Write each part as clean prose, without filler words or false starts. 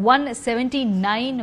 179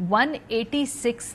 186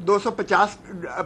250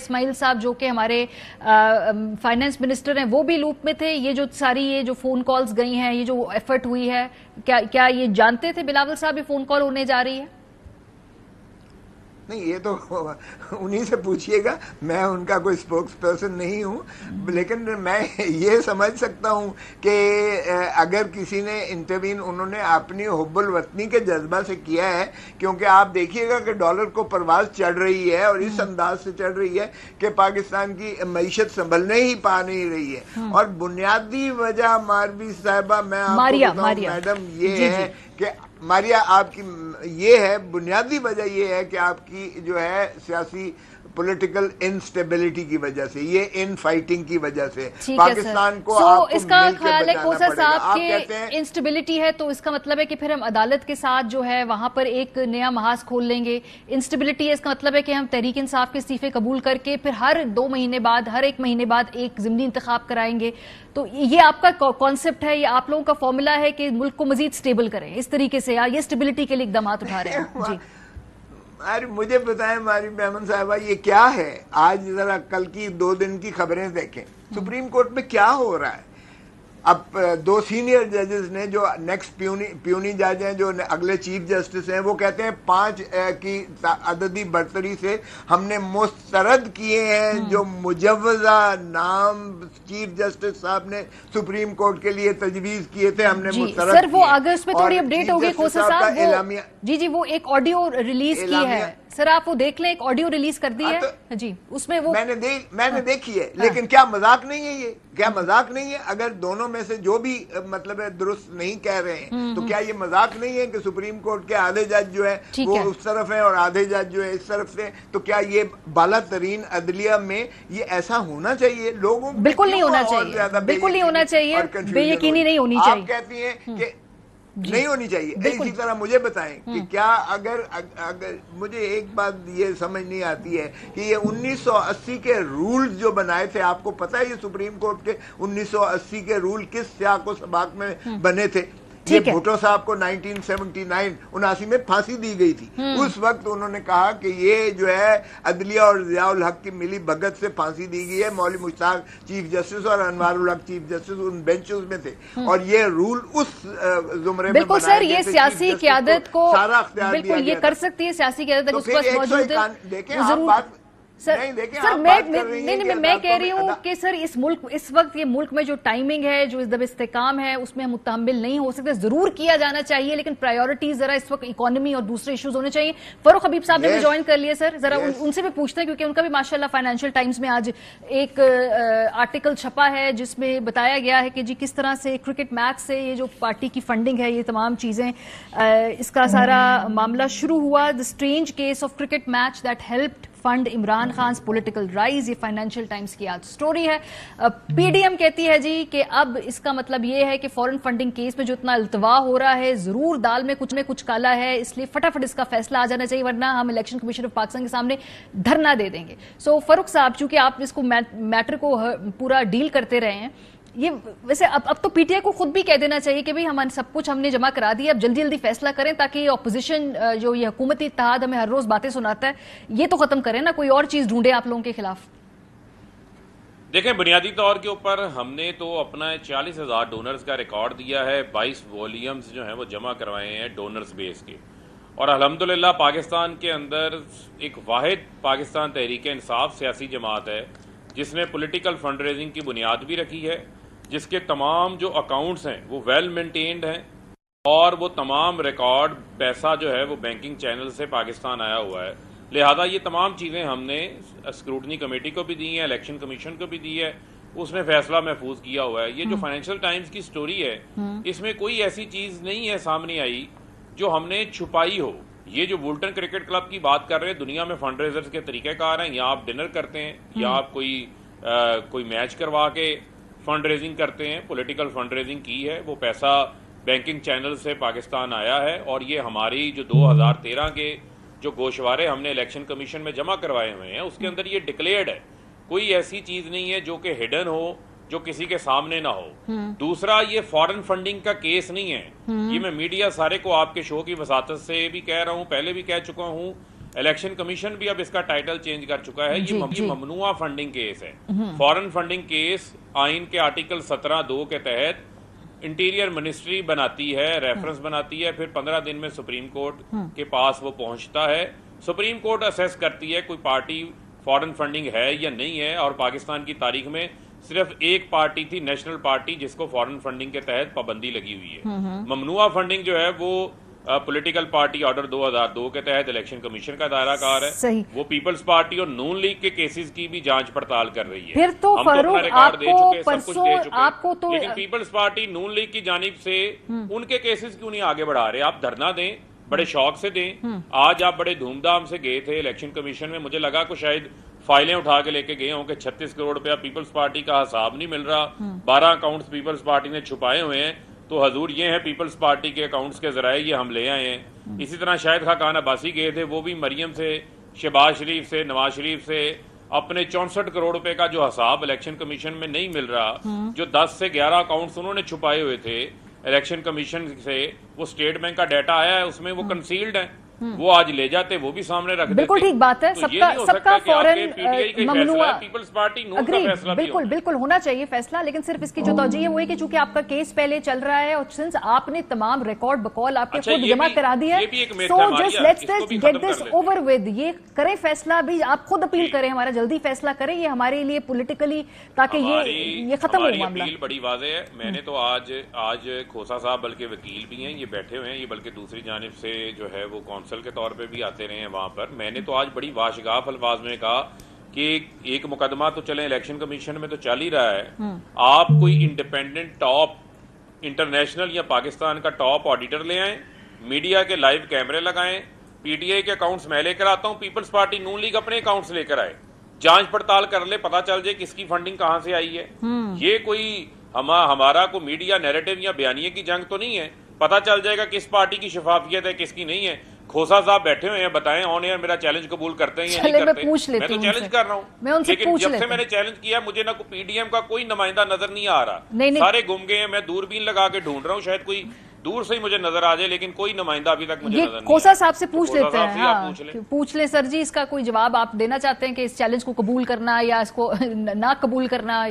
اسماعیل صاحب جو کہ ہمارے فائنانس منسٹر ہیں وہ بھی لوپ میں تھے؟ یہ جو ساری یہ جو فون کالز گئی ہیں، یہ جو ایفرٹ ہوئی ہے، کیا یہ جانتے تھے بلاول صاحب یہ فون کال ہونے جا رہی ہے؟ نہیں، یہ تو انہی سے پوچھئے گا، میں ان کا کوئی اسپوکس پرسن نہیں ہوں، لیکن میں یہ سمجھ سکتا ہوں کہ اگر کسی نے انٹروین انہوں نے اپنی حب الوطنی کے جذبہ سے کیا ہے، کیونکہ آپ دیکھیے گا کہ ڈالر کو پرواز چڑھ رہی ہے اور اس انداز سے چڑھ رہی ہے کہ پاکستان کی معیشت سنبھلنے ہی پا نہیں رہی ہے، اور بنیادی وجہ ماروی صاحبہ میں آپ کو بتاؤں میڈم یہ ہے کہ ماریا آپ کی یہ ہے بنیادی وجہ یہ ہے کہ آپ کی جو ہے سیاسی پولیٹیکل انسٹیبلٹی کی وجہ سے، یہ ان فائٹنگ کی وجہ سے پاکستان کو آپ کو اس کا مل کے خیال ہے بچانا کوثر پڑے گا۔ صاحب کے انسٹیبلٹی ہے تو اس کا مطلب ہے کہ پھر ہم عدالت کے ساتھ جو ہے وہاں پر ایک نیا محاذ کھول لیں گے۔ انسٹیبلٹی ہے اس کا مطلب ہے کہ ہم تحریک انصاف کے استعفے قبول کر کے پھر ہر 2 مہینے بعد، ہر 1 مہینے بعد ایک ضمنی انتخاب کرائیں گے۔ تو یہ آپ کا کانسیپٹ ہے، یہ آپ لوگوں کا فارمولا ہے کہ ملک کو مزید سٹیبل کریں اس طریقے سے، یا یہ سٹیبلٹی کے لیے اقدامات اٹھا رہے ہیں؟ جی مجھے بتائیں ماری میمن صاحبہ، یہ کیا ہے؟ آج ذرا کل کی 2 دن کی خبریں دیکھیں، سپریم کورٹ میں کیا ہو رہا ہے۔ اب 2 سینئر ججز نے جو نیکسٹ پیونی جج ہیں، جو اگلے چیف جسٹس ہیں، وہ کہتے ہیں 5 کی عددی برتری سے ہم نے مسترد کیے ہیں جو مجوزہ نام چیف جسٹس صاحب نے سپریم کورٹ کے لیے تجویز کیے تھے، ہم نے مسترد سر وہ آگے اس میں تھوڑی اپڈیٹ ہوگی کوثر صاحب، جی وہ ایک آڈیو ریلیز کی ہے سر، آپ وہ دیکھ لیں، ایک آڈیو ریلیز کر دی ہے جی، اس میں وہ میں نے دیکھی ہے، لیکن کیا مذاق نہیں ہے؟ یہ کیا مذاق نہیں ہے؟ اگر دونوں میں سے جو بھی مطلب ہے درست نہیں کہہ رہے ہیں تو کیا یہ مذاق نہیں ہے کہ سپریم کورٹ کے آدھے جج جو ہے وہ اس طرف ہیں اور آدھے جج جو ہے اس طرف سے؟ تو کیا یہ بالا ترین عدلیہ میں یہ ایسا ہونا چاہیے؟ لوگوں بالکل نہیں ہونا چاہیے، بالکل نہیں ہونا چاہیے، بے یقینی نہیں ہونی چاہیے۔ آپ کہتی ہیں کہ نہیں ہونی چاہیے، اسی طرح مجھے بتائیں کہ کیا اگر مجھے ایک بات یہ سمجھ نہیں آتی ہے کہ یہ 1980 کے رولز جو بنائے تھے، آپ کو پتہ ہے یہ سپریم کورٹ کے 1980 کے رول کس سیاق و سباق میں بنے تھے؟ یہ بھٹو صاحب کو 1979 میں پھانسی دی گئی تھی۔ اس وقت انہوں نے کہا کہ یہ جو ہے عدلیہ اور ضیاء الحق کی ملی بھگت سے پھانسی دی گئی ہے، مولوی مشتاق چیف جسٹس اور انوار الحق چیف جسٹس ان بینچز میں تھے، اور یہ رول اس زمرے میں بالکل سر، یہ سیاسی قیادت کو بالکل یہ کر سکتی ہے، سیاسی قیادت اگر اس کے پاس موجود ہے۔ دیکھیں آپ بات سر میں کہہ رہی ہوں کہ سر اس وقت یہ ملک میں جو ٹائمنگ ہے، جو اس دب استحکام ہے، اس میں ہم متحمل نہیں ہو سکتے۔ ضرور کیا جانا چاہیے، لیکن پرائیورٹیز ذرا اس وقت اکانومی اور دوسرے ایشوز ہونے چاہیے۔ فاروق حبیب صاحب نے بھی جوائن کر لیے، سر ذرا ان سے بھی پوچھتے ہیں، کیونکہ ان کا بھی ماشاءاللہ فائنینشیل ٹائمز میں آج ایک آرٹیکل چھپا ہے جس میں بتایا گیا ہے کہ جی کس طرح سے کرکٹ میچ سے یہ جو پارٹی کی فنڈنگ ہے، یہ تمام چیزیں، اس کا سارا معاملہ شروع ہوا۔ The strange case of cricket match that helped fund Imran خان's پولیٹیکل رائز، یہ فائنینشیل ٹائمز کی آج سٹوری ہے۔ پی ڈی ایم کہتی ہے جی کہ اب اس کا مطلب یہ ہے کہ فورن فنڈنگ کیس میں جو اتنا التوا ہو رہا ہے، ضرور دال میں کچھ کالا ہے، اس لیے فٹافٹ اس کا فیصلہ آ جانا چاہیے، ورنہ ہم الیکشن کمیشن آف پاکستان کے سامنے دھرنا دے دیں گے۔ سو فاروق صاحب، چونکہ آپ اس کو میٹر کو پورا ڈیل کرتے رہے ہیں، یہ ویسے اب تو پی ٹی آئی کو خود بھی کہہ دینا چاہیے کہ ہم سب کچھ ہم نے جمع کرا دیا، اب جلدی فیصلہ کریں تاکہ اپوزیشن جو یہ حکومتی اتحاد ہمیں ہر روز باتیں سناتا ہے، یہ تو ختم کریں نا، کوئی اور چیز ڈھونڈے آپ لوگوں کے خلاف۔ دیکھیں، بنیادی طور کے اوپر ہم نے تو اپنا 40,000 ڈونرز کا ریکارڈ دیا ہے، 22 والیومز جو ہیں وہ جمع کروائے ہیں ڈونرز بیس کے، اور الحمدللہ پاکستان کے اندر ایک واحد پاکستان تحریک انصاف سیاسی جماعت ہے جس نے پولیٹیکل فنڈ ریزنگ کی بنیاد بھی رکھی ہے، جس کے تمام جو اکاؤنٹس ہیں وہ ویل مینٹینڈ ہیں، اور وہ تمام ریکارڈ پیسہ جو ہے وہ بینکنگ چینل سے پاکستان آیا ہوا ہے۔ لہذا یہ تمام چیزیں ہم نے اسکروٹنی کمیٹی کو بھی دی ہیں، الیکشن کمیشن کو بھی دی ہے، اس نے فیصلہ محفوظ کیا ہوا ہے۔ یہ جو فائنینشیل ٹائمز کی سٹوری ہے، اس میں کوئی ایسی چیز نہیں ہے سامنے آئی جو ہم نے چھپائی ہو۔ یہ جو وولٹن کرکٹ کلب کی بات کر رہے ہیں، دنیا میں فنڈ ریزرز کے طریقہ کار ہیں، یا آپ ڈنر کرتے ہیں یا آپ کوئی میچ کروا کے فنڈ ریزنگ کرتے ہیں، پولیٹیکل فنڈ ریزنگ کی ہے، وہ پیسہ بینکنگ چینل سے پاکستان آیا ہے، اور یہ ہماری جو 2013 کے جو گوشوارے ہم نے الیکشن کمیشن میں جمع کروائے ہوئے ہیں، اس کے اندر یہ ڈکلیئرڈ ہے، کوئی ایسی چیز نہیں ہے جو کہ ہڈن ہو، جو کسی کے سامنے نہ ہو۔ دوسرا، یہ فارن فنڈنگ کا کیس نہیں ہے، یہ میں میڈیا سارے کو آپ کے شو کی وساطت سے بھی کہہ رہا ہوں، پہلے بھی کہہ چکا ہوں الیکشن کمیشن بھی اب اس کا ٹائٹل چینج کر چکا ہے. یہ ممنوعہ فنڈنگ کیس ہے. فورن فنڈنگ کیس آئین کے آرٹیکل 17(2) کے تحت انٹیریئر منسٹری بناتی ہے, ریفرنس بناتی ہے, پھر 15 دن میں سپریم کورٹ کے پاس وہ پہنچتا ہے. سپریم کورٹ اسیس کرتی ہے کوئی پارٹی فورن فنڈنگ ہے یا نہیں ہے, اور پاکستان کی تاریخ میں صرف ایک پارٹی تھی, نیشنل پارٹی, جس کو فورن فنڈنگ کے تحت پابندی لگی ہوئی ہے. ممنوعہ فنڈنگ جو ہے وہ پولیٹیکل پارٹی آرڈر 2002 کے تحت الیکشن کمیشن کا دائرہ کار ہے. وہ پیپلز پارٹی اور نون لیگ کے کیسز کی بھی جانچ پڑتال کر رہی ہے. پھر تو فاروق آپ کو تو لیکن پیپلز پارٹی نون لیگ کی جانب سے ان کے کیسز کیوں نہیں آگے بڑھا رہے؟ آپ دھرنا دیں, بڑے شوق سے دیں. آج آپ بڑے دھوم دھام سے گئے تھے الیکشن کمیشن میں, مجھے لگا کہ شاید فائلیں اٹھا کے لے کے گئے ہوں کہ 36 کروڑ روپیہ پیپلز پارٹی کا حساب نہیں مل رہا, 12 اکاؤنٹس پیپلز پارٹی نے چھپائے ہوئے ہیں, تو حضور یہ ہیں پیپلز پارٹی کے اکاؤنٹس کے ذرائع یہ ہم لے آئے ہیں. اسی طرح شاہد خاقان عباسی گئے تھے, وہ بھی مریم سے, شہباز شریف سے, نواز شریف سے اپنے 64 کروڑ روپے کا جو حساب الیکشن کمیشن میں نہیں مل رہا, جو 10 سے 11 اکاؤنٹس انہوں نے چھپائے ہوئے تھے الیکشن کمیشن سے, وہ اسٹیٹ بینک کا ڈیٹا آیا ہے, اس میں وہ کنسیلڈ ہے. وہ آج لے جاتے, وہ بھی سامنے رکھ دیتے. بالکل ٹھیک بات ہے, سب کا فوراً ممنوع, پیپلز پارٹی نون کا فیصلہ بالکل بالکل ہونا چاہیے فیصلہ, لیکن صرف اس کی جو توجہ ہے وہ ہے کہ چونکہ آپ کا کیس پہلے چل رہا ہے اور سنس آپ نے تمام ریکارڈ بقول آپ کے خود جمع کرا دی ہے, so just let's get this over with, یہ کریں فیصلہ بھی, آپ خود اپیل کریں, ہمارا جلدی فیصلہ کریں, یہ ہمارے لیے پولیٹیکلی, تاکہ یہ ختم ہو معاملہ. اپیل بڑی واضح ہے. میں نے تو آج کھوسا صاحب بلکہ وکیل بھی ہیں, یہ بیٹھے ہوئے ہیں, یہ بلکہ دوسری جانب سے جو ہے وہ کونسل کے طور پہ بھی آتے رہے ہیں وہاں پر. میں نے تو آج بڑی واشگاف الفاظ میں کہا کہ ایک مقدمہ تو چلیں الیکشن کمیشن میں تو چل ہی رہا ہے, آپ کوئی انڈیپینڈنٹ ٹاپ انٹرنیشنل یا پاکستان کا ٹاپ آڈیٹر لے آئیں, میڈیا کے لائیو کیمرے لگائیں, پی ٹی آئی کے اکاؤنٹس میں لے کر آتا ہوں, پیپلز پارٹی نون لیگ اپنے اکاؤنٹس لے کر آئے, جانچ پڑتال کر لے, پتا چل جائے کس کی فنڈنگ کہاں سے آئی ہے. یہ کوئی ہمارا کو میڈیا نیریٹو یا بیانیے کی جنگ تو نہیں ہے, پتا چل جائے گا کس پارٹی کی شفافیت ہے کس کی نہیں ہے. کھوسا صاحب بیٹھے ہوئے ہیں, بتائیں آن ایئر میرا چیلنج قبول کرتے ہیں یا نہیں کرتے؟ میں تو چیلنج کر رہا ہوں, لیکن جب سے میں نے چیلنج کیا مجھے نہ پی ڈی ایم کا کوئی نمائندہ نظر نہیں آ رہا, سارے گم گئے ہیں. میں دوربین لگا کے ڈھونڈ رہا ہوں, شاید کوئی دور سے ہی مجھے نظر آ جائے, لیکن کوئی نمائندہ ابھی تک مجھے نظر نہیں آ رہا. کھوسا صاحب سے پوچھ لیتے ہیں, پوچھ لیں سر جی, اس کا کوئی جواب آپ دینا چاہتے ہیں کہ اس چیلنج کو قبول کرنا یا اس کو نہ قبول کرنا؟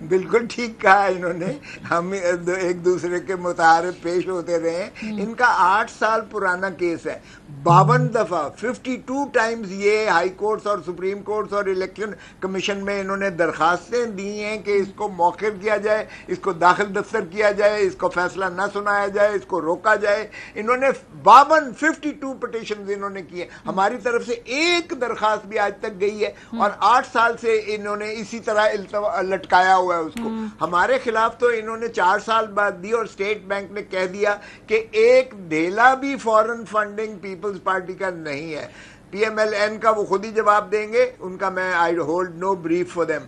بالکل ٹھیک کہا انہوں نے, ہم ایک دوسرے کے متعارف پیش ہوتے رہے. ان کا 8 سال پرانا کیس ہے, 52 دفعہ 52 ٹائمز یہ ہائی کورٹس اور سپریم کورٹس اور الیکشن کمیشن میں انہوں نے درخواستیں دی ہیں کہ اس کو مؤخر کیا جائے, اس کو داخل دفتر کیا جائے, اس کو فیصلہ نہ سنایا جائے, اس کو روکا جائے. انہوں نے 52 پٹیشنز انہوں نے کیے, ہماری طرف سے ایک درخواست بھی آج تک گئی ہے, اور 8 سال سے انہوں نے اسی طرح لٹکایا ہوا ہے اس کو. ہمارے خلاف تو انہوں نے 4 سال بعد دی, اور اسٹیٹ بینک نے کہہ دیا کہ ایک ڈھیلا بھی فورن فنڈنگ پیپلز پارٹی کا نہیں ہے. پی ایم ایل این کا وہ خود ہی جواب دیں گے, ان کا میں I hold no brief for them.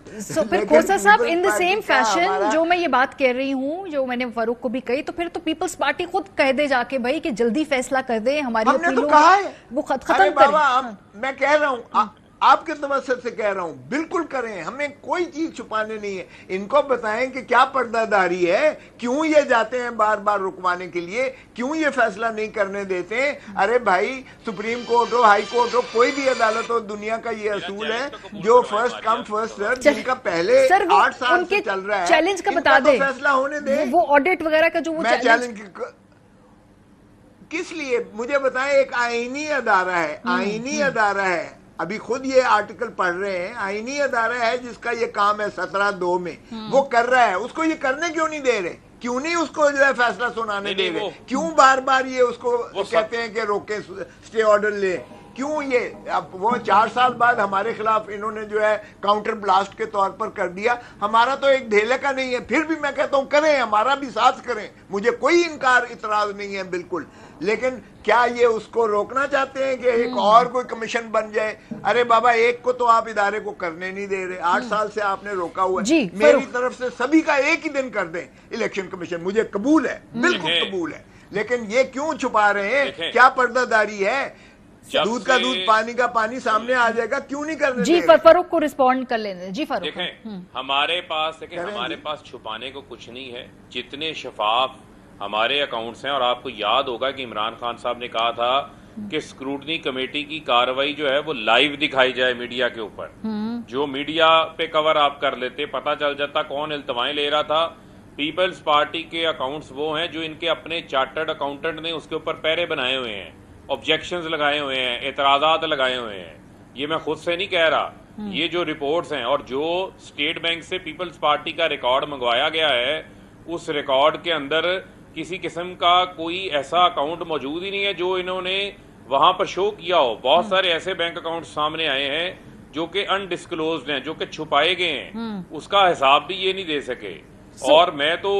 پھر کھوسا صاحب ان دی سیم فیشن جو میں یہ بات کہہ رہی ہوں, جو میں نے فاروق کو بھی کہی, تو پھر تو پیپلز پارٹی خود کہہ دے جا کے بھائی کہ جلدی فیصلہ کر دیں, ہماری اپیلوں وہ ختم کریں. میں کہہ رہا ہوں, آپ کے توسط سے کہہ رہا ہوں, بالکل کریں, ہمیں کوئی چیز چھپانے نہیں ہے. ان کو بتائیں کہ کیا پردہ داری ہے, کیوں یہ جاتے ہیں بار بار رکوانے کے لیے, کیوں یہ فیصلہ نہیں کرنے دیتے ہیں. ارے بھائی, سپریم کورٹ ہو, ہائی کورٹ ہو, کوئی بھی عدالت ہو, دنیا کا یہ اصول ہے جو فرسٹ کم فرسٹ سرو, جن کا پہلے 8 سال سے چل رہا ہے, چیلنج کا بتا دیں, فیصلہ ہونے دیں. وہ آڈٹ وغیرہ کا جو وہ چیلنج کس لیے مجھے بتائیں. ایک آئینی ادارہ ہے, آئینی ادارہ ہے, ابھی خود یہ آرٹیکل پڑھ رہے ہیں, آئینی ادارہ ہے جس کا یہ کام ہے 17(2) میں, وہ کر رہا ہے. اس کو یہ کرنے کیوں نہیں دے رہے, کیوں نہیں اس کو جو ہے فیصلہ سنانے دے رہے, کیوں بار بار یہ اس کو کہتے ہیں کہ روکے, سٹے آرڈر لے, کیوں یہ. اب وہ 4 سال بعد ہمارے خلاف انہوں نے جو ہے کاؤنٹر بلاسٹ کے طور پر کر دیا. ہمارا تو ایک ڈھیلے کا نہیں ہے, پھر بھی میں کہتا ہوں کریں, ہمارا بھی ساتھ کریں, مجھے کوئی انکار اعتراض نہیں ہے بالکل. لیکن کیا یہ اس کو روکنا چاہتے ہیں کہ ایک اور کوئی کمیشن بن جائے؟ ارے بابا, ایک کو تو آپ ادارے کو کرنے نہیں دے رہے, 8 سال سے آپ نے روکا ہوا ہے. میری طرف سے سبھی کا ایک ہی دن کر دیں الیکشن کمیشن, مجھے قبول ہے, بالکل قبول ہے. لیکن یہ کیوں چھپا رہے ہیں, کیا پردہ داری ہے؟ دودھ کا دودھ, پانی کا پانی سامنے آ جائے گا, کیوں نہیں کرنے؟ جی فاروق کو رسپونڈ کر لینے. جی فاروق. دیکھیں ہمارے پاس چھپانے کو کچھ نہیں ہے, جتنے شفاف ہمارے اکاؤنٹس ہیں. اور آپ کو یاد ہوگا کہ عمران خان صاحب نے کہا تھا کہ اسکروٹنی کمیٹی کی کاروائی جو ہے وہ لائیو دکھائی جائے میڈیا کے اوپر. جو میڈیا پہ کور آپ کر لیتے پتہ چل جاتا کون التوائیں لے رہا تھا. پیپلز پارٹی کے اکاؤنٹس وہ ہیں جو ان کے اپنے چارٹرڈ اکاؤنٹنٹ نے اس کے اوپر پیرے بنائے ہوئے ہیں, آبجیکشنز لگائے ہوئے ہیں, اعتراضات لگائے ہوئے ہیں. یہ میں خود سے نہیں کہہ رہا, یہ جو رپورٹس ہیں. اور جو اسٹیٹ بینک سے پیپلز پارٹی کا ریکارڈ منگوایا گیا ہے اس ریکارڈ کے اندر کسی قسم کا کوئی ایسا اکاؤنٹ موجود ہی نہیں ہے جو انہوں نے وہاں پر شو کیا ہو. بہت سارے ایسے بینک اکاؤنٹ سامنے آئے ہیں جو کہ انڈسکلوزڈ ہیں, جو کہ چھپائے گئے ہیں, اس کا حساب بھی یہ نہیں دے سکے. اور میں تو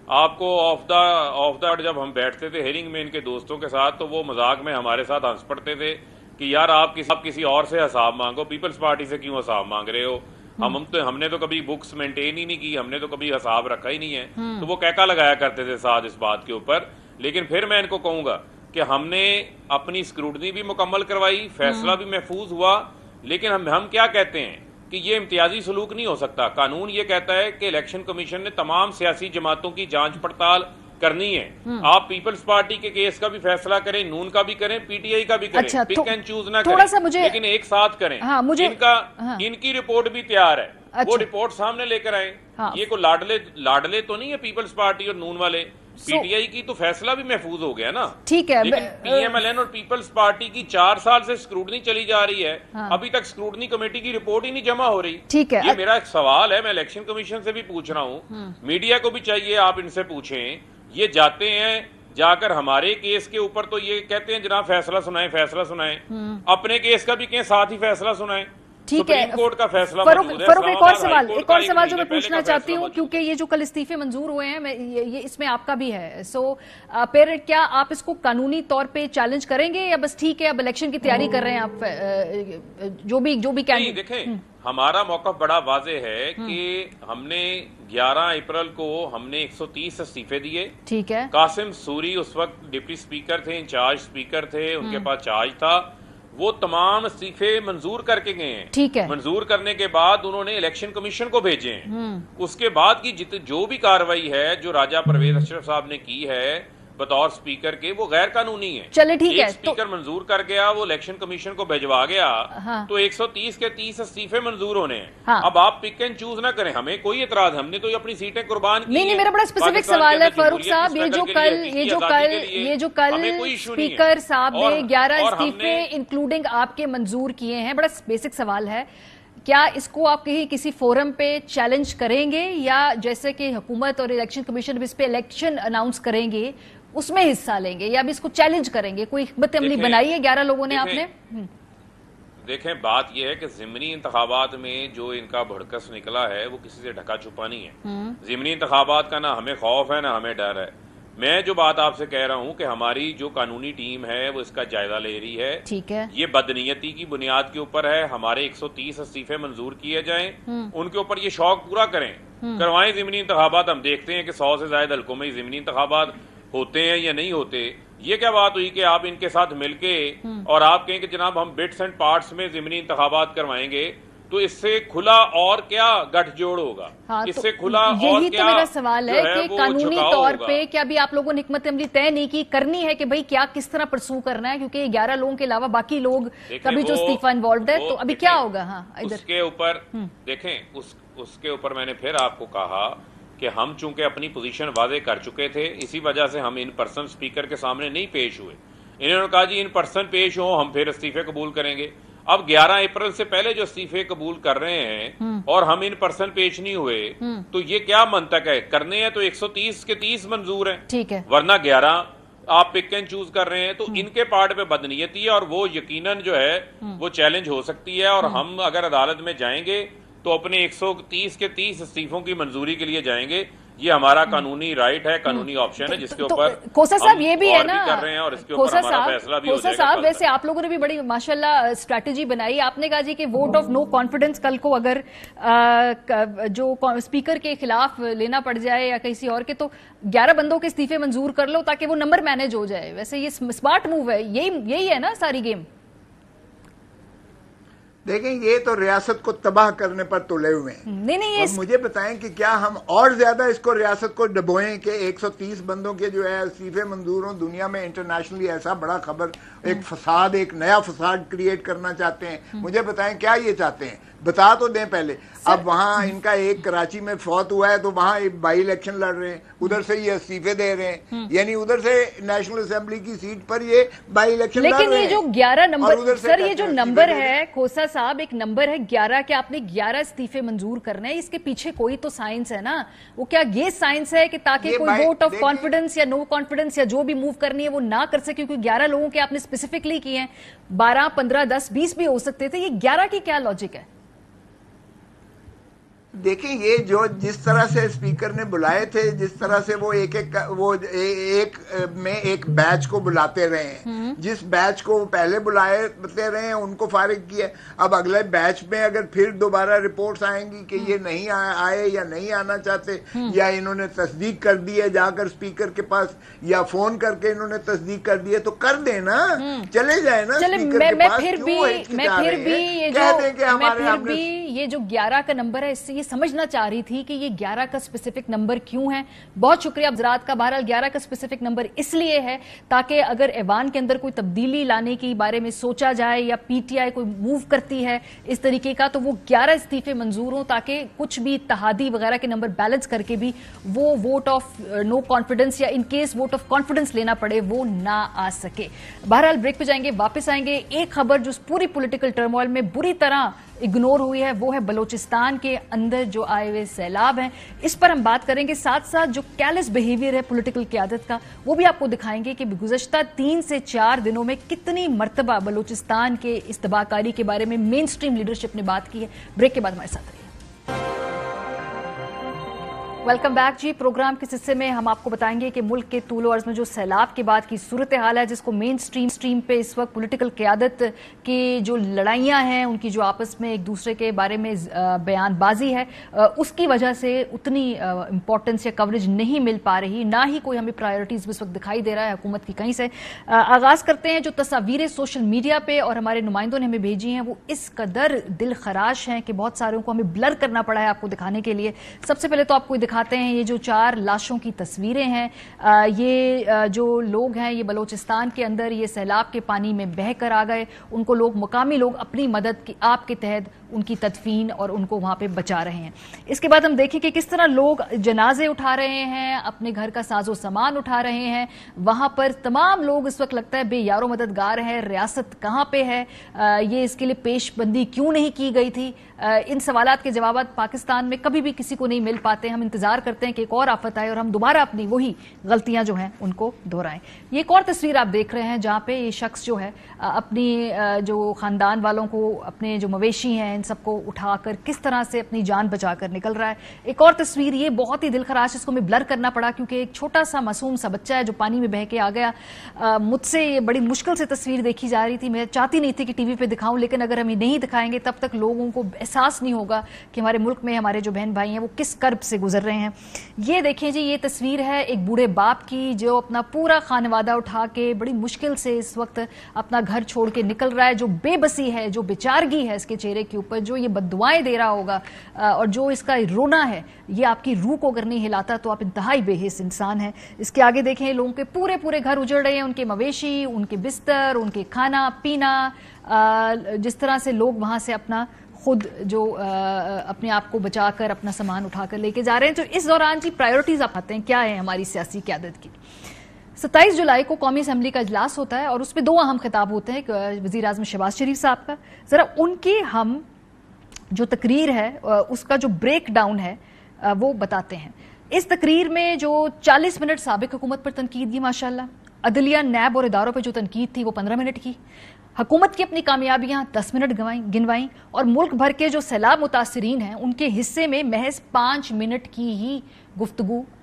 آپ کو آف دا جب ہم بیٹھتے تھے ہیئرنگ میں ان کے دوستوں کے ساتھ تو وہ مذاق میں ہمارے ساتھ ہنس پڑتے تھے کہ یار آپ کسی اور سے حساب مانگو, پیپلز پارٹی سے کیوں حساب مانگ رہے ہو. ہم نے تو کبھی بکس مینٹین ہی نہیں کی, ہم نے تو کبھی حساب رکھا ہی نہیں ہے. تو وہ کہکا لگایا کرتے تھے ساتھ اس بات کے اوپر. لیکن پھر میں ان کو کہوں گا کہ ہم نے اپنی اسکروٹنی بھی مکمل کروائی, فیصلہ بھی محفوظ ہوا, لیکن ہم کیا کہتے ہیں کہ یہ امتیازی سلوک نہیں ہو سکتا. قانون یہ کہتا ہے کہ الیکشن کمیشن نے تمام سیاسی جماعتوں کی جانچ پڑتال کرنی ہے. آپ پیپلز پارٹی کے کیس کا بھی فیصلہ کریں, نون کا بھی کریں, پی ٹی آئی کا بھی کریں, پک اینڈ چوز نہ کریں, لیکن ایک ساتھ کریں. ان کی رپورٹ بھی تیار ہے, وہ رپورٹ سامنے لے کر آئیں. یہ کوئی لاڈلے تو نہیں ہے پیپلز پارٹی اور نون والے. پی ٹی آئی کی تو فیصلہ بھی محفوظ ہو گیا نا. ٹھیک ہے, لیکن پی ایم ایل این اور پیپلز پارٹی کی 4 سال سے اسکروٹنی چلی جا رہی ہے, ابھی تک اسکروٹنی کمیٹی کی رپورٹ ہی نہیں جمع ہو رہی. ٹھیک ہے, یہ میرا ایک سوال ہے, میں الیکشن کمیشن سے بھی پوچھ رہا ہوں, میڈیا کو بھی چاہیے آپ ان سے پوچھیں. یہ جاتے ہیں جا کر ہمارے کیس کے اوپر تو یہ کہتے ہیں جناب فیصلہ سنائیں فیصلہ سنائیں, اپنے کیس کا بھی کہیں ساتھ ہی فیصلہ سنائیں. ٹھیک ہے کورٹ کا فیصلہ فاروق, ایک اور سوال جو میں پوچھنا چاہتی ہوں, کیونکہ یہ جو کل استعفے منظور ہوئے ہیں یہ اس میں آپ کا بھی ہے, سو پھر کیا آپ اس کو قانونی طور پہ چیلنج کریں گے یا بس ٹھیک ہے اب الیکشن کی تیاری کر رہے ہیں آپ جو بھی دیکھیں ہمارا موقف بڑا واضح ہے کہ ہم نے 11 اپریل کو ہم نے 130 استعفے دیے. ٹھیک ہے, قاسم سوری اس وقت ڈپٹی اسپیکر تھے, انچارج اسپیکر تھے, ان کے پاس چارج تھا, وہ تمام استعفے منظور کر کے گئے ہیں. ٹھیک ہے, منظور کرنے کے بعد انہوں نے الیکشن کمیشن کو بھیجے ہیں. اس کے بعد کی جو بھی کاروائی ہے جو راجہ پرویز اشرف صاحب نے کی ہے بطور اسپیکر کے وہ غیر قانونی ہے. چلے ٹھیک ہے, اسپیکر منظور کر گیا, وہ الیکشن کمیشن کو بھجوا گیا, تو 130 کے 30 استعفے منظور ہونے ہیں. اب آپ پک اینڈ چوز نہ کریں, ہمیں کوئی اعتراض, ہم نے تو اپنی سیٹیں قربان کی. نہیں, میرا بڑا اسپیسیفک سوال ہے فاروق صاحب, یہ جو کل اسپیکر صاحب نے 11 استعفے انکلوڈنگ آپ کے منظور کیے ہیں, بڑا بیسک سوال ہے, کیا اس کو آپ کسی فورم پہ چیلنج کریں گے یا جیسے کہ حکومت اور الیکشن کمیشن اس پہ الیکشن اناؤنس کریں گے اس میں حصہ لیں گے یا اب اس کو چیلنج کریں گے؟ کوئی حکمت عملی بنائی ہے 11 لوگوں نے آپ نے؟ دیکھیں بات یہ ہے کہ ضمنی انتخابات میں جو ان کا بھڑکس نکلا ہے وہ کسی سے ڈھکا چھپا نہیں ہے. ضمنی انتخابات کا نہ ہمیں خوف ہے نہ ہمیں ڈر ہے. میں جو بات آپ سے کہہ رہا ہوں کہ ہماری جو قانونی ٹیم ہے وہ اس کا جائزہ لے رہی ہے. ٹھیک ہے, یہ بدنیتی کی بنیاد کے اوپر ہے. ہمارے 130 استعفے منظور کیے جائیں, ان کے اوپر یہ شوق پورا کریں, کروائیں ضمنی انتخابات. ہم دیکھتے ہیں کہ 100 سے زائد حلقوں میں ضمنی انتخابات ہوتے ہیں یا نہیں ہوتے. یہ کیا بات ہوئی کہ آپ ان کے ساتھ مل کے اور آپ کہیں کہ جناب ہم بٹس اینڈ پارٹس میں ضمنی انتخابات کروائیں گے, تو اس سے کھلا اور کیا گٹھ جوڑ ہوگا, اس سے کھلا اور کیا. یہی تو میرا سوال ہے کہ قانونی طور پہ کیا بھی آپ لوگوں نے حکمت عملی طے نہیں کی, کرنی ہے کہ بھئی کیا کس طرح پرسو کرنا ہے, کیونکہ 11 لوگوں کے علاوہ باقی لوگ کبھی جو استعفا انوالوڈ ہے, تو ابھی کیا ہوگا؟ ہاں اس کے اوپر دیکھیں, اس کے اوپر میں نے پھر آپ کو کہا کہ ہم چونکہ اپنی پوزیشن واضح کر چکے تھے, اسی وجہ سے ہم ان پرسن اسپیکر کے سامنے نہیں پیش ہوئے. انہوں نے کہا جی ان پرسن پیش ہوں ہم پھر استعفے قبول کریں گے. اب 11 اپریل سے پہلے جو استعفے قبول کر رہے ہیں اور ہم ان پرسن پیش نہیں ہوئے, تو یہ کیا منطق ہے؟ کرنے ہیں تو 130 کے 30 منظور ہیں, ٹھیک ہے, ورنہ 11 آپ پک اینڈ چوز کر رہے ہیں. تو ان کے پارٹ پہ بدنیتی ہے اور وہ یقیناً جو ہے وہ چیلنج ہو سکتی ہے. اور ہم اگر عدالت میں جائیں گے تو اپنے 130 کے 30 استعفوں کی منظوری کے لیے جائیں گے. یہ ہمارا قانونی رائٹ ہے, قانونی آپشن ہے, جس کے اوپر کوسا صاحب یہ بھی ہے نا, کر رہے ہیں اور اس کے اوپر ہمارا فیصلہ بھی ہو جائے گا. کوسا صاحب ویسے آپ لوگوں نے بھی بڑی ماشاءاللہ اسٹریٹجی بنائی. آپ نے کہا جی کہ ووٹ آف نو کانفیڈنس کل کو اگر جو اسپیکر کے خلاف لینا پڑ جائے یا کسی اور کے, تو 11 بندوں کے استعفے منظور کر لو تاکہ وہ نمبر مینج ہو جائے. ویسے یہ اسمارٹ موو ہے, یہی ہے نا ساری گیم. دیکھیں یہ تو ریاست کو تباہ کرنے پر تلے ہوئے ہیں. نہیں اور مجھے بتائیں کہ کیا ہم اور زیادہ اس کو ریاست کو ڈبوئیں کہ 130 بندوں کے جو ہے استعفے منظور ہوں. دنیا میں انٹرنیشنلی ایسا بڑا خبر ایک فساد، ایک نیا فساد کریٹ کرنا چاہتے ہیں. مجھے بتائیں کیا یہ چاہتے ہیں، بتا تو دیں پہلے. اب وہاں ان کا ایک کراچی میں فوت ہوا ہے تو وہاں بائی الیکشن لڑ رہے ہیں، ادھر سے یہ استعفے دے رہے ہیں، یعنی ادھر سے نیشنل اسمبلی کی سیٹ پر یہ بائی الیکشن لڑ رہے ہیں. لیکن یہ جو 11 نمبر، سر یہ جو نمبر ہے کھوسا صاحب، ایک نمبر ہے 11 کہ آپ نے 11 استعفے منظور کرنے ہیں، اس کے پیچھے کوئی تو سائنس ہے نا. وہ کیا یہ سائنس ہے کہ تاکہ کوئی ووٹ آف کانفیڈنس یا نو کانفیڈنس یا جو بھی موو کرنی ہے وہ نہ کر سکے؟ کیونکہ 11 لوگوں کے آپ نے اسپیسیفکلی کیے ہیں، 12 15 10 20 بھی ہو سکتے تھے. یہ 11 کی کیا لاجک ہے؟ دیکھیں یہ جو جس طرح سے اسپیکر نے بلائے تھے، جس طرح سے وہ ایک میں ایک بیچ کو بلاتے رہے ہیں، جس بیچ کو وہ پہلے بلاتے رہے ہیں ان کو فارغ کیا. اب اگلے بیچ میں اگر پھر دوبارہ رپورٹس آئیں گی کہ یہ نہیں آئے یا نہیں آنا چاہتے یا انہوں نے تصدیق کر دی ہے جا کر اسپیکر کے پاس یا فون کر کے انہوں نے تصدیق کر دی ہے تو کر دیں نا، چلے جائیں نا اسپیکر کے پاس. یہ جو 11 کا نمبر ہے اس سے یہ سمجھنا چاہ رہی تھی کہ یہ 11 کا اسپیسیفک نمبر کیوں ہے. بہت شکریہ حضرات کا. بہرحال 11 کا اسپیسیفک نمبر اس لیے ہے تاکہ اگر ایوان کے اندر کوئی تبدیلی لانے کے بارے میں سوچا جائے یا پی ٹی آئی کوئی موو کرتی ہے اس طریقے کا تو وہ 11 استعفے منظور ہوں تاکہ کچھ بھی اتحادی وغیرہ کے نمبر بیلنس کر کے بھی وہ ووٹ آف نو کانفیڈنس یا in case vote of confidence لینا پڑے وہ نہ آ سکے. بہرحال بریک پہ جائیں گے، واپس آئیں گے. ایک خبر جو پوری پولیٹیکل ٹرموائل میں بری طرح اگنور ہوئی ہے وہ ہے بلوچستان کے اندر جو آئے ہوئے سیلاب ہیں، اس پر ہم بات کریں گے. ساتھ ساتھ جو کیلس بیہیویئر ہے پولیٹیکل قیادت کا وہ بھی آپ کو دکھائیں گے کہ گزشتہ 3 سے 4 دنوں میں کتنی مرتبہ بلوچستان کے اس تباہ کاری کے بارے میں مین سٹریم لیڈرشپ نے بات کی ہے. بریک کے بعد ہمارے ساتھ رہیے. ویلکم بیک جی. پروگرام کے حصے میں ہم آپ کو بتائیں گے کہ ملک کے طول و عرض میں جو سیلاب کے بعد کی صورتحال ہے جس کو مین سٹریم پہ اس وقت پولیٹیکل قیادت کی جو لڑائیاں ہیں ان کی جو آپس میں ایک دوسرے کے بارے میں بیان بازی ہے اس کی وجہ سے اتنی امپورٹنس یا کوریج نہیں مل پا رہی، نہ ہی کوئی ہمیں پرائیورٹیز اس وقت دکھائی دے رہا ہے حکومت کی کہیں سے. آغاز کرتے ہیں. جو تصاویریں سوشل میڈیا پہ اور ہمارے نمائندوں نے ہمیں بھیجی ہیں وہ اس قدر دل خراش ہیں کہ بہت ساروں کو ہمیں بلر کرنا پڑا ہے آپ کو دکھانے کے لیے. سب سے پہلے تو آپ کو دکھاتے ہیں یہ جو 4 لاشوں کی تصویریں ہیں. یہ جو لوگ ہیں یہ بلوچستان کے اندر یہ سیلاب کے پانی میں بہہ کر آ گئے. ان کو مقامی لوگ اپنی مدد کی آپ کے تحت ان کی تدفین اور ان کو وہاں پہ بچا رہے ہیں. اس کے بعد ہم دیکھیں کہ کس طرح لوگ جنازے اٹھا رہے ہیں، اپنے گھر کا ساز و سامان اٹھا رہے ہیں. وہاں پر تمام لوگ اس وقت لگتا ہے بے یار و مددگار ہیں. ریاست کہاں پہ ہے؟ یہ اس کے لیے پیش بندی کیوں نہیں کی گئی تھی؟ ان سوالات کے جوابات پاکستان میں کبھی بھی کسی کو نہیں مل پاتے. ہم انتظار کرتے ہیں کہ ایک اور آفت آئے اور ہم دوبارہ اپنی وہی غلطیاں جو ہیں ان کو دہرائیں. یہ ایک اور تصویر آپ دیکھ رہے ہیں جہاں پہ یہ شخص جو ہے اپنی جو خاندان والوں کو، اپنے جو مویشی ہیں ان سب کو اٹھا کر کس طرح سے اپنی جان بچا کر نکل رہا ہے. ایک اور تصویر یہ بہت ہی دل خراش، اس کو ہمیں بلر کرنا پڑا کیونکہ ایک چھوٹا سا معصوم سا بچہ ہے جو پانی میں بہہ کے آ گیا. مجھ سے یہ بڑی مشکل سے تصویر دیکھی جا رہی تھی. میں چاہتی نہیں تھی کہ ٹی وی پہ دکھاؤں، لیکن اگر ہم یہ نہیں دکھائیں گے تب تک لوگوں کو احساس نہیں ہوگا کہ ہمارے ملک میں ہمارے جو بہن بھائی ہیں وہ کس کرب سے گزر رہے ہیں. یہ دیکھیں جی، یہ تصویر ہے ایک بوڑھے باپ کی جو اپنا پورا خانوادہ اٹھا کے بڑی مشکل سے اس وقت اپنا گھر چھوڑ کے نکل رہا ہے. جو بے بسی ہے، جو بیچارگی ہے اس کے چہرے کے اوپر، جو یہ بددعائیں دے رہا ہوگا اور جو اس کا رونا ہے، یہ آپ کی روح کو اگر نہیں ہلاتا تو آپ انتہائی بے حس انسان ہیں. اس کے آگے دیکھیں لوگوں کے پورے گھر اجڑ رہے ہیں، ان کے مویشی، ان کے بستر، ان کے کھانا پینا، جس طرح سے لوگ وہاں سے اپنا خود جو اپنے آپ کو بچا کر اپنا سامان اٹھا کر لے کے جا رہے ہیں. تو اس دوران جی پرائیورٹیز آپ آتے ہیں کیا ہے ہماری سیاسی قیادت کی. 27 جولائی کو قومی اسمبلی کا اجلاس ہوتا ہے اور اس پہ 2 اہم خطاب ہوتے ہیں. وزیر اعظم شہباز شریف صاحب کا، ذرا ان کی ہم جو تقریر ہے اس کا جو بریک ڈاؤن ہے وہ بتاتے ہیں. اس تقریر میں جو 40 منٹ سابق حکومت پر تنقید کی ماشاءاللہ، عدلیہ، نیب اور اداروں پہ جو تنقید تھی وہ 15 منٹ کی، حکومت کی اپنی کامیابیاں 10 منٹ گنوائیں اور ملک بھر کے جو سیلاب متاثرین ہیں ان کے حصے میں محض 5 منٹ کی ہی گفتگو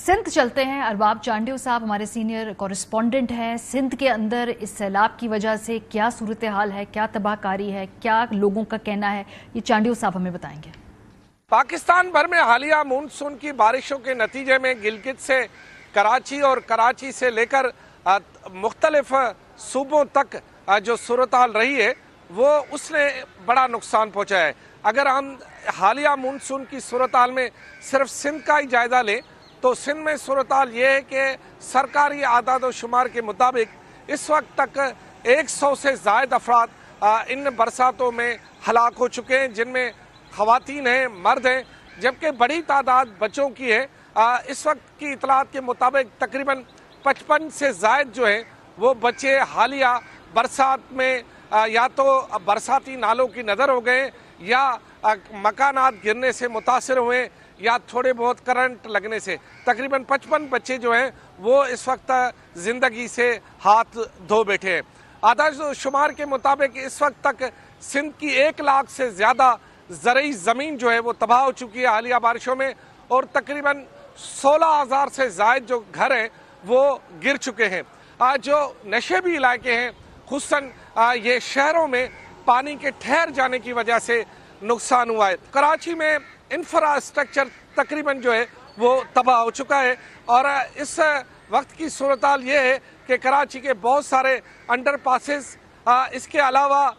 سندھ چلتے ہیں. ارباب چانڈیو صاحب ہمارے سینئر کورسپونڈنٹ ہیں. سندھ کے اندر اس سیلاب کی وجہ سے کیا صورتحال ہے, کیا تباہ کاری ہے, کیا لوگوں کا کہنا ہے, یہ چانڈیو صاحب ہمیں بتائیں گے. پاکستان بھر میں حالیہ مونسون کی بارشوں کے نتیجے میں گلگت سے کراچی اور کراچی سے لے کر مختلف صوبوں تک جو صورتحال رہی ہے وہ اس نے بڑا نقصان پہنچایا ہے. اگر ہم حالیہ مونسون کی صورتحال میں صرف سندھ کا ہی جائزہ لیں تو سندھ میں صورتحال یہ ہے کہ سرکاری اعداد و شمار کے مطابق اس وقت تک 100 سے زائد افراد ان برساتوں میں ہلاک ہو چکے ہیں, جن میں خواتین ہیں, مرد ہیں, جبکہ بڑی تعداد بچوں کی ہے. اس وقت کی اطلاعات کے مطابق تقریباً 55 سے زائد جو ہیں وہ بچے حالیہ برسات میں یا تو برساتی نالوں کی نظر ہو گئے یا مکانات گرنے سے متاثر ہوئے یا تھوڑے بہت کرنٹ لگنے سے. تقریباً 55 بچے جو ہیں وہ اس وقت زندگی سے ہاتھ دھو بیٹھے ہیں. اعداد و شمار کے مطابق اس وقت تک سندھ کی 1 لاکھ سے زیادہ زرعی زمین جو ہے وہ تباہ ہو چکی ہے حالیہ بارشوں میں, اور تقریباً 16,000 سے زائد جو گھر ہیں وہ گر چکے ہیں. جو نشیبی علاقے ہیں خصوصاً یہ شہروں میں پانی کے ٹھہر جانے کی وجہ سے نقصان ہوا ہے. کراچی میں انفراسٹرکچر تقریباً جو ہے وہ تباہ ہو چکا ہے, اور اس وقت کی صورتحال یہ ہے کہ کراچی کے بہت سارے انڈر پاسز, اس کے علاوہ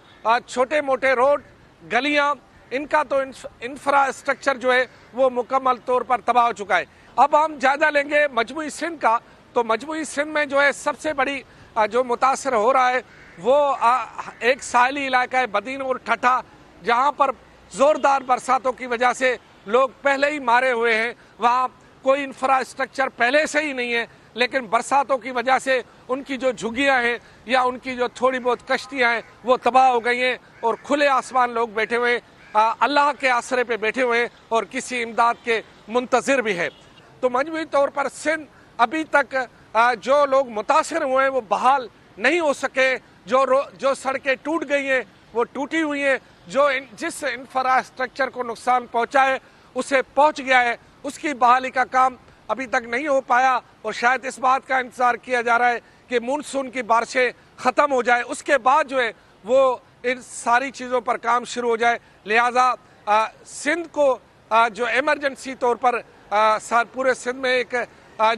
چھوٹے موٹے روڈ, گلیاں, ان کا تو انفراسٹرکچر جو ہے وہ مکمل طور پر تباہ ہو چکا ہے. اب ہم جائزہ لیں گے مجموعی سندھ کا, تو مجموعی سندھ میں جو ہے سب سے بڑی جو متاثر ہو رہا ہے وہ ایک ساحلی علاقہ ہے بدین اور ٹھٹھا, جہاں پر زوردار برساتوں کی وجہ سے لوگ پہلے ہی مارے ہوئے ہیں. وہاں کوئی انفراسٹرکچر پہلے سے ہی نہیں ہے, لیکن برساتوں کی وجہ سے ان کی جو جھگیاں ہیں یا ان کی جو تھوڑی بہت کشتیاں ہیں وہ تباہ ہو گئی ہیں, اور کھلے آسمان لوگ بیٹھے ہوئے ہیں, اللہ کے آسرے پہ بیٹھے ہوئے ہیں اور کسی امداد کے منتظر بھی ہے. تو مجموعی طور پر سندھ ابھی تک جو لوگ متاثر ہوئے ہیں وہ بحال نہیں ہو سکے. جو سڑکیں ٹوٹ گئی ہیں وہ ٹوٹی ہوئی ہیں, جس انفراسٹرکچر کو نقصان پہنچا ہے اسے پہنچ گیا ہے, اس کی بحالی کا کام ابھی تک نہیں ہو پایا, اور شاید اس بات کا انتظار کیا جا رہا ہے کہ مونسون کی بارشیں ختم ہو جائے, اس کے بعد جو ہے وہ ان ساری چیزوں پر کام شروع ہو جائے. لہٰذا سندھ کو جو ایمرجنسی طور پر پورے سندھ میں ایک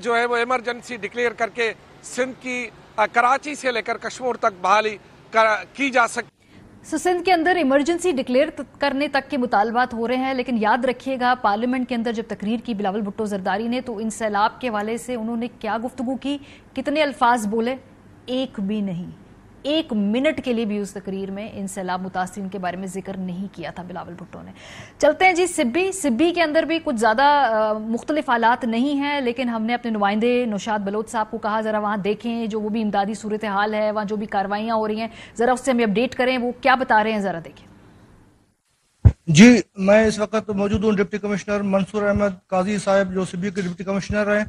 جو ہے وہ ایمرجنسی ڈکلیئر کر کے سندھ کی کراچی سے لے کر کشمیر تک بحالی کی جا سکتی. سندھ کے اندر ایمرجنسی ڈکلیئر کرنے تک کے مطالبات ہو رہے ہیں, لیکن یاد رکھیے گا پارلیمنٹ کے اندر جب تقریر کی بلاول بھٹو زرداری نے تو ان سیلاب کے حوالے سے انہوں نے کیا گفتگو کی, کتنے الفاظ بولے, ایک بھی نہیں, 1 منٹ کے لیے بھی اس تقریر میں ان سیلاب متاثرین کے بارے میں ذکر نہیں کیا تھا بلاول بھٹو نے. چلتے ہیں جی سبی کے اندر بھی کچھ زیادہ مختلف حالات نہیں ہیں, لیکن ہم نے اپنے نمائندے نوشاد بلوچ صاحب کو کہا ذرا وہاں دیکھیں جو وہ بھی امدادی صورتحال ہے, وہاں جو بھی کاروائیاں ہو رہی ہیں ذرا اس سے ہمیں اپڈیٹ کریں, وہ کیا بتا رہے ہیں ذرا دیکھیں. جی میں اس وقت موجود ہوں ڈپٹی کمشنر منصور احمد قاضی صاحب جو سبی کے ڈپٹی کمشنر ہیں.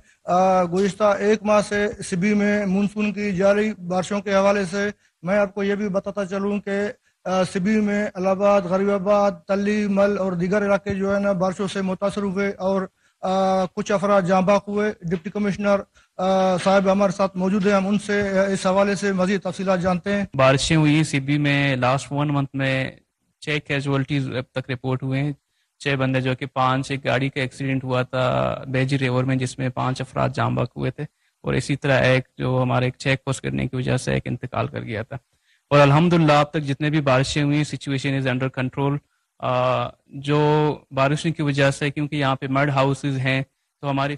گزشتہ 1 ماہ سے سبی میں مونسون کی جاری بارشوں کے حوالے سے میں آپ کو یہ بھی بتاتا چلوں کہ سبی میں الہ آباد, غریب آباد, تلی, مل اور دیگر علاقے جو ہے نا بارشوں سے متاثر ہوئے اور کچھ افراد جاں بحق ہوئے. ڈپٹی کمشنر صاحب ہمارے ساتھ موجود ہیں, ہم ان سے اس حوالے سے مزید تفصیلات جانتے ہیں. بارشیں ہوئی سبی میں لاسٹ 1 منتھ میں 6 کیجوالٹیز اب تک رپورٹ ہوئے ہیں, 6 بندے, جو کہ 5 ایک گاڑی کا ایکسیڈنٹ ہوا تھا بیجی ریور میں جس میں 5 افراد جاں بحق ہوئے تھے, اور اسی طرح ایک جو ہمارے ایک چیک پوسٹ کرنے کی وجہ سے ایک انتقال کر گیا تھا. اور الحمدللہ اب تک جتنے بھی بارشیں ہوئی سچویشن از انڈر کنٹرول. جو بارشوں کی وجہ سے کیونکہ یہاں پہ مڈ ہاؤسز ہیں تو ہماری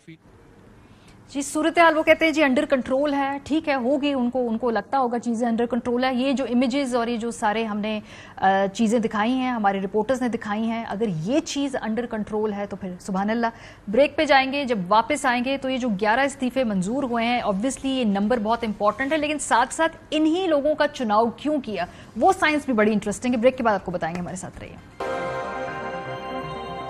جی صورتحال وہ کہتے ہیں جی انڈر کنٹرول ہے, ٹھیک ہے ہوگی, ان کو لگتا ہوگا چیزیں انڈر کنٹرول ہے. یہ جو امیجز اور یہ جو سارے ہم نے چیزیں دکھائی ہیں, ہمارے رپورٹرز نے دکھائی ہیں, اگر یہ چیز انڈر کنٹرول ہے تو پھر سبحان اللہ. بریک پہ جائیں گے, جب واپس آئیں گے تو یہ جو 11 استعفے منظور ہوئے ہیں obviously یہ نمبر بہت امپورٹنٹ ہے, لیکن ساتھ ساتھ انہی لوگوں کا چناؤ کیوں کیا وہ سائنس بھی بڑی انٹرسٹنگ ہے. بریک کے بعد آپ کو بتائیں گے, ہمارے ساتھ رہیے.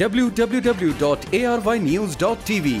www.arYnews.tv।